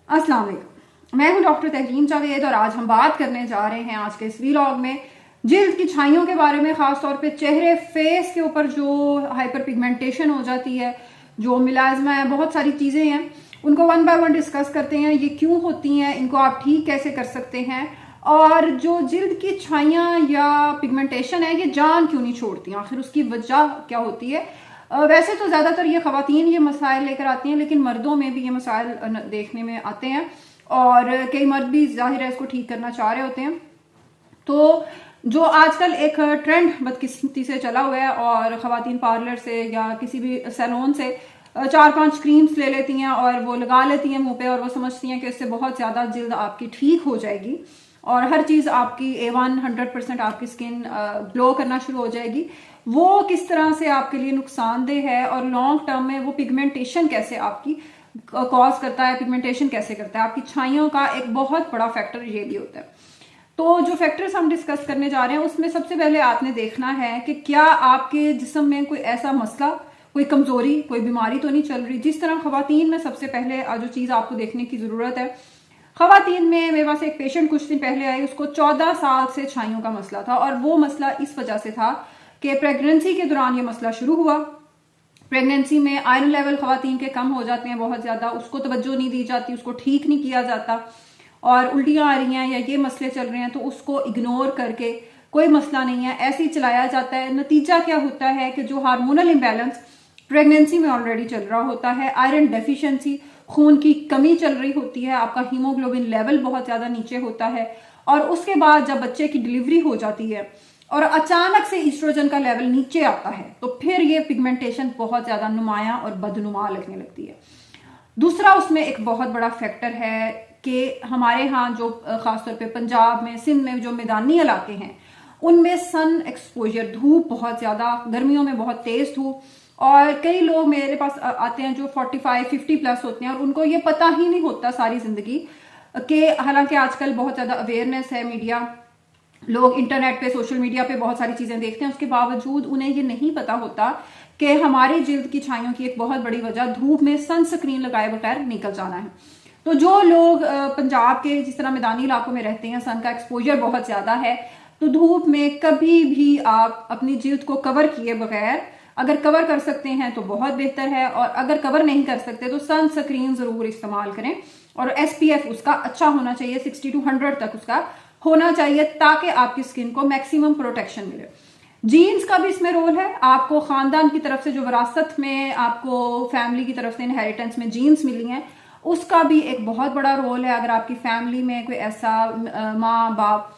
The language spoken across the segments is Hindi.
अस्सलाम वालेकुम। मैं हूं डॉक्टर तहरीन जावेद और आज हम बात करने जा रहे हैं आज के इस व्लॉग में जिल्द की छाइयों के बारे में, खास तौर पे चेहरे फेस के ऊपर जो हाइपर पिगमेंटेशन हो जाती है, जो मिलाजमा है, बहुत सारी चीजें हैं, उनको वन बाय वन डिस्कस करते हैं। ये क्यों होती हैं, इनको आप ठीक कैसे कर सकते हैं, और जो जिल्द की छाइयाँ या पिगमेंटेशन है ये जान क्यों नहीं छोड़ती, आखिर उसकी वजह क्या होती है। वैसे तो ज़्यादातर ये ख़वातीन ये मसाइल लेकर आती हैं, लेकिन मर्दों में भी ये मसाइल देखने में आते हैं और कई मर्द भी जाहिर है इसको ठीक करना चाह रहे होते हैं। तो जो आजकल एक ट्रेंड बदकिस्मती से चला हुआ है और ख़वातीन पार्लर से या किसी भी सैलून से 4-5 क्रीम्स ले लेती हैं और वो लगा लेती हैं मुंह पे और वो समझती हैं कि इससे बहुत ज़्यादा जिल्द आपकी ठीक हो जाएगी और हर चीज़ आपकी A1 100% आपकी स्किन ग्लो करना शुरू हो जाएगी। वो किस तरह से आपके लिए नुकसानदेह है और लॉन्ग टर्म में वो पिगमेंटेशन कैसे आपकी कॉज करता है, पिगमेंटेशन कैसे करता है। आपकी छाइयों का एक बहुत बड़ा फैक्टर ये भी होता है। तो जो फैक्टर्स हम डिस्कस करने जा रहे हैं उसमें सबसे पहले आपने देखना है कि क्या आपके जिस्म में कोई ऐसा मसला, कोई कमजोरी, कोई बीमारी तो नहीं चल रही। जिस तरह खवातीन में सबसे पहले जो चीज़ आपको देखने की ज़रूरत है, खवातीन में मेरे पास एक पेशेंट कुछ दिन पहले आई, उसको 14 साल से छाइयों का मसला था और वो मसला इस वजह से था कि प्रेगनेंसी के दौरान ये मसला शुरू हुआ। प्रेगनेंसी में आयरन लेवल खवातीन के कम हो जाते हैं बहुत ज़्यादा, उसको तवज्जो नहीं दी जाती, उसको ठीक नहीं किया जाता और उल्टियाँ आ रही हैं या ये मसले चल रहे हैं तो उसको इग्नोर करके कोई मसला नहीं है ऐसे ही चलाया जाता है। नतीजा क्या होता है कि जो हार्मोनल इम्बैलेंस प्रेगनेंसी में ऑलरेडी चल रहा होता है, आयरन डेफिशिएंसी, खून की कमी चल रही होती है, आपका हीमोग्लोबिन लेवल बहुत ज़्यादा नीचे होता है और उसके बाद जब बच्चे की डिलीवरी हो जाती है और अचानक से ईस्ट्रोजन का लेवल नीचे आता है तो फिर ये पिगमेंटेशन बहुत ज़्यादा नुमाया और बदनुमा लगने लगती है। दूसरा उसमें एक बहुत बड़ा फैक्टर है कि हमारे यहाँ जो ख़ासतौर पे पंजाब में, सिंध में जो मैदानी इलाके हैं उनमें सन एक्सपोजर, धूप बहुत ज़्यादा, गर्मियों में बहुत तेज़ धूप, और कई लोग मेरे पास आते हैं जो 45-50 प्लस होते हैं और उनको ये पता ही नहीं होता सारी ज़िंदगी कि हालांकि आजकल बहुत ज़्यादा अवेयरनेस है, मीडिया, लोग इंटरनेट पे, सोशल मीडिया पे बहुत सारी चीज़ें देखते हैं, उसके बावजूद उन्हें ये नहीं पता होता कि हमारी जिल्द की छाइयों की एक बहुत बड़ी वजह धूप में सनस्क्रीन लगाए बगैर निकल जाना है। तो जो लोग पंजाब के जिस तरह मैदानी इलाकों में रहते हैं, सन का एक्सपोजर बहुत ज़्यादा है, तो धूप में कभी भी आप अपनी जिल्द को कवर किए बगैर, अगर कवर कर सकते हैं तो बहुत बेहतर है और अगर कवर नहीं कर सकते तो सनस्क्रीन ज़रूर इस्तेमाल करें और SPF उसका अच्छा होना चाहिए, 60 to 100 तक उसका होना चाहिए ताकि आपकी स्किन को मैक्सिमम प्रोटेक्शन मिले। जीन्स का भी इसमें रोल है, आपको खानदान की तरफ से जो विरासत में आपको फैमिली की तरफ से इनहेरिटेंस में जीन्स मिली हैं उसका भी एक बहुत बड़ा रोल है। अगर आपकी फैमिली में कोई ऐसा माँ बाप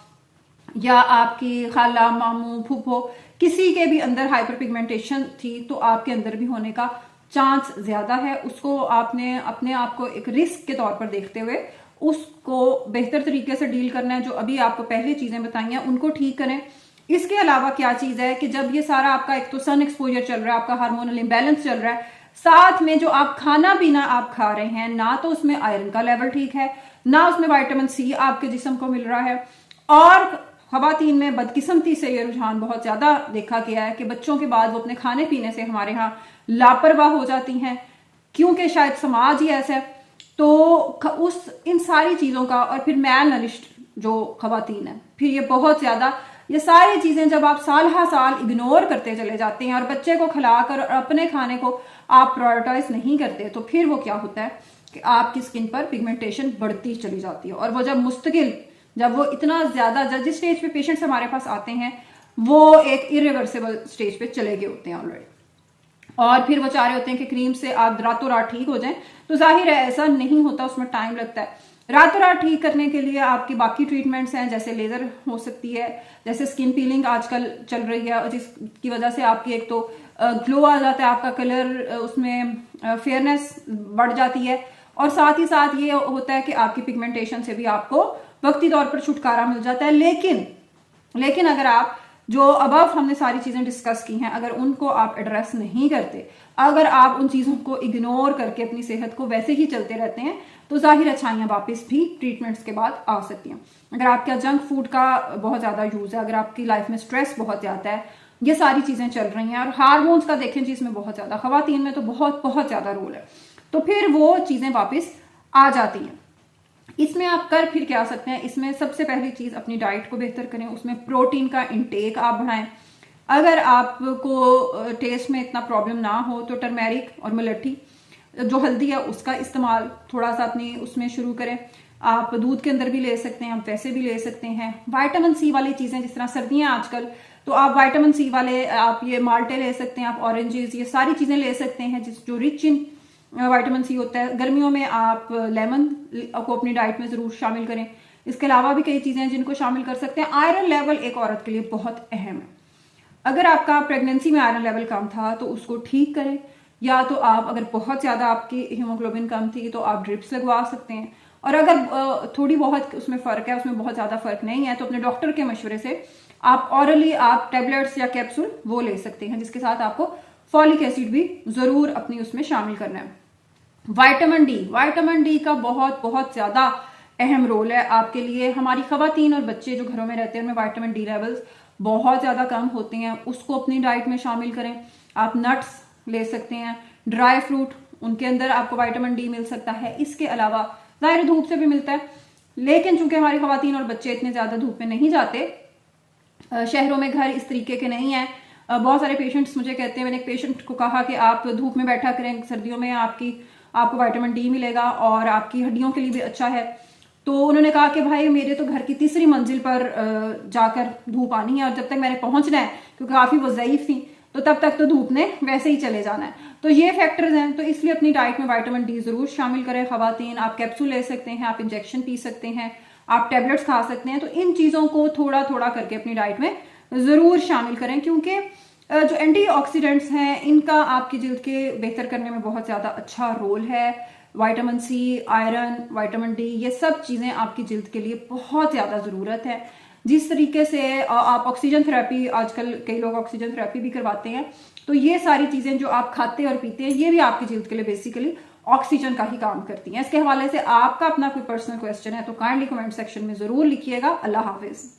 या आपकी खाला, मामू, फूफो, किसी के भी अंदर हाइपर पिगमेंटेशन थी तो आपके अंदर भी होने का चांस ज्यादा है। उसको आपने अपने आप को एक रिस्क के तौर पर देखते हुए उसको बेहतर तरीके से डील करना है। जो अभी आपको पहले चीजें बताई हैं उनको ठीक करें। इसके अलावा क्या चीज है कि जब ये सारा आपका एक तो सन एक्सपोजर चल रहा है, आपका हार्मोनल इम्बैलेंस चल रहा है, साथ में जो आप खाना पीना आप खा रहे हैं, ना तो उसमें आयरन का लेवल ठीक है, ना उसमें विटामिन C आपके जिस्म को मिल रहा है। और खवातीन में बदकिस्मती से ये रुझान बहुत ज्यादा देखा गया है कि बच्चों के बाद वो अपने खाने पीने से हमारे यहाँ लापरवाह हो जाती हैं, क्योंकि शायद समाज ही ऐसा है। तो उस इन सारी चीजों का, और फिर मैल नरिश्ड जो खवातीन है, फिर ये बहुत ज्यादा, ये सारी चीजें जब आप साल हा साल इग्नोर करते चले जाते हैं और बच्चे को खिलाकर और अपने खाने को आप प्रायोरिटाइज नहीं करते तो फिर वो क्या होता है कि आपकी स्किन पर पिगमेंटेशन बढ़ती चली जाती है। और वो जब मुस्तकिल, जब वो इतना ज्यादा, जिस स्टेज पे पेशेंट्स हमारे पास आते हैं वो एक इरिवर्सिबल स्टेज पे चले गए होते हैं ऑलरेडी, और फिर वो चाह रहे होते हैं कि क्रीम से आप रातों रात ठीक हो जाएं, तो जाहिर है ऐसा नहीं होता, उसमें टाइम लगता है। रातों रात ठीक करने के लिए आपकी बाकी ट्रीटमेंट्स हैं, जैसे लेजर हो सकती है, जैसे स्किन पीलिंग आजकल चल रही है और जिसकी वजह से आपकी एक तो ग्लो आ जाता है, आपका कलर, उसमें फेयरनेस बढ़ जाती है, और साथ ही साथ ये होता है कि आपकी पिगमेंटेशन से भी आपको वक्ती तौर पर छुटकारा मिल जाता है। लेकिन अगर आप जो अबव हमने सारी चीजें डिस्कस की हैं, अगर उनको आप एड्रेस नहीं करते, अगर आप उन चीजों को इग्नोर करके अपनी सेहत को वैसे ही चलते रहते हैं तो जाहिर अच्छाइयाँ वापस भी ट्रीटमेंट्स के बाद आ सकती हैं। अगर आपका जंक फूड का बहुत ज्यादा यूज है, अगर आपकी लाइफ में स्ट्रेस बहुत ज्यादा है, ये सारी चीजें चल रही हैं, और हार्मोन्स का देखें जिसमें बहुत ज्यादा, खवातीन में तो बहुत बहुत ज्यादा रोल है, तो फिर वो चीजें वापस आ जाती हैं। इसमें आप कर फिर क्या सकते हैं, इसमें सबसे पहली चीज अपनी डाइट को बेहतर करें, उसमें प्रोटीन का इंटेक आप बढ़ाएं। अगर आपको टेस्ट में इतना प्रॉब्लम ना हो तो टर्मेरिक और मलट्ठी जो हल्दी है उसका इस्तेमाल थोड़ा सा अपनी उसमें शुरू करें। आप दूध के अंदर भी ले सकते हैं, आप वैसे भी ले सकते हैं। विटामिन सी वाली चीजें, जिस तरह सर्दियां आजकल, तो आप विटामिन सी वाले आप ये माल्टे ले सकते हैं, आप ऑरेंजेस, ये सारी चीजें ले सकते हैं जो रिच इन विटामिन सी होता है। गर्मियों में आप लेमन को अपनी डाइट में जरूर शामिल करें। इसके अलावा भी कई चीजें हैं जिनको शामिल कर सकते हैं। आयरन लेवल एक औरत के लिए बहुत अहम है। अगर आपका प्रेगनेंसी में आयरन लेवल कम था तो उसको ठीक करें, या तो आप अगर बहुत ज्यादा आपकी हीमोग्लोबिन कम थी तो आप ड्रिप्स लगवा सकते हैं। और अगर थोड़ी बहुत उसमें फर्क है, उसमें बहुत ज्यादा फर्क नहीं है, तो अपने डॉक्टर के मशवरे से आप ऑरली आप टेबलेट्स या कैप्सूल वो ले सकते हैं, जिसके साथ आपको फॉलिक एसिड भी जरूर अपनी उसमें शामिल करना है। विटामिन डी का बहुत बहुत ज्यादा अहम रोल है आपके लिए। हमारी खवातीन और बच्चे जो घरों में रहते हैं उनमें विटामिन डी लेवल्स बहुत ज्यादा कम होते हैं, उसको अपनी डाइट में शामिल करें। आप नट्स ले सकते हैं, ड्राई फ्रूट, उनके अंदर आपको विटामिन डी मिल सकता है। इसके अलावा जाहिर धूप से भी मिलता है, लेकिन चूंकि हमारी खवातीन और बच्चे इतने ज्यादा धूप में नहीं जाते, शहरों में घर इस तरीके के नहीं है। बहुत सारे पेशेंट्स मुझे कहते हैं, मैंने एक पेशेंट को कहा कि आप धूप में बैठा करें, सर्दियों में आपको विटामिन डी मिलेगा और आपकी हड्डियों के लिए भी अच्छा है। तो उन्होंने कहा कि भाई मेरे तो घर की तीसरी मंजिल पर जाकर धूप आनी है, और जब तक मैंने पहुंचना है, क्योंकि काफी वो ज़ईफ थी, तो तब तक तो धूप ने वैसे ही चले जाना है। तो ये फैक्टर्स हैं, तो इसलिए अपनी डाइट में विटामिन डी जरूर शामिल करें। खवातीन, आप कैप्सूल ले सकते हैं, आप इंजेक्शन पी सकते हैं, आप टैबलेट्स खा सकते हैं। तो इन चीजों को थोड़ा थोड़ा करके अपनी डाइट में जरूर शामिल करें, क्योंकि जो एंटीऑक्सीडेंट्स हैं इनका आपकी जिल्द के बेहतर करने में बहुत ज्यादा अच्छा रोल है। Vitamin C, iron, vitamin D, ये सब चीजें आपकी जिल्द के लिए बहुत ज्यादा जरूरत है। जिस तरीके से आप ऑक्सीजन थेरेपी, आजकल कई लोग ऑक्सीजन थेरेपी भी करवाते हैं, तो ये सारी चीजें जो आप खाते और पीते हैं ये भी आपकी जिल्द के लिए बेसिकली ऑक्सीजन का ही काम करती हैं। इसके हवाले से आपका अपना कोई पर्सनल क्वेश्चन है तो काइंडली कमेंट सेक्शन में जरूर लिखिएगा। अल्लाह हाफिज।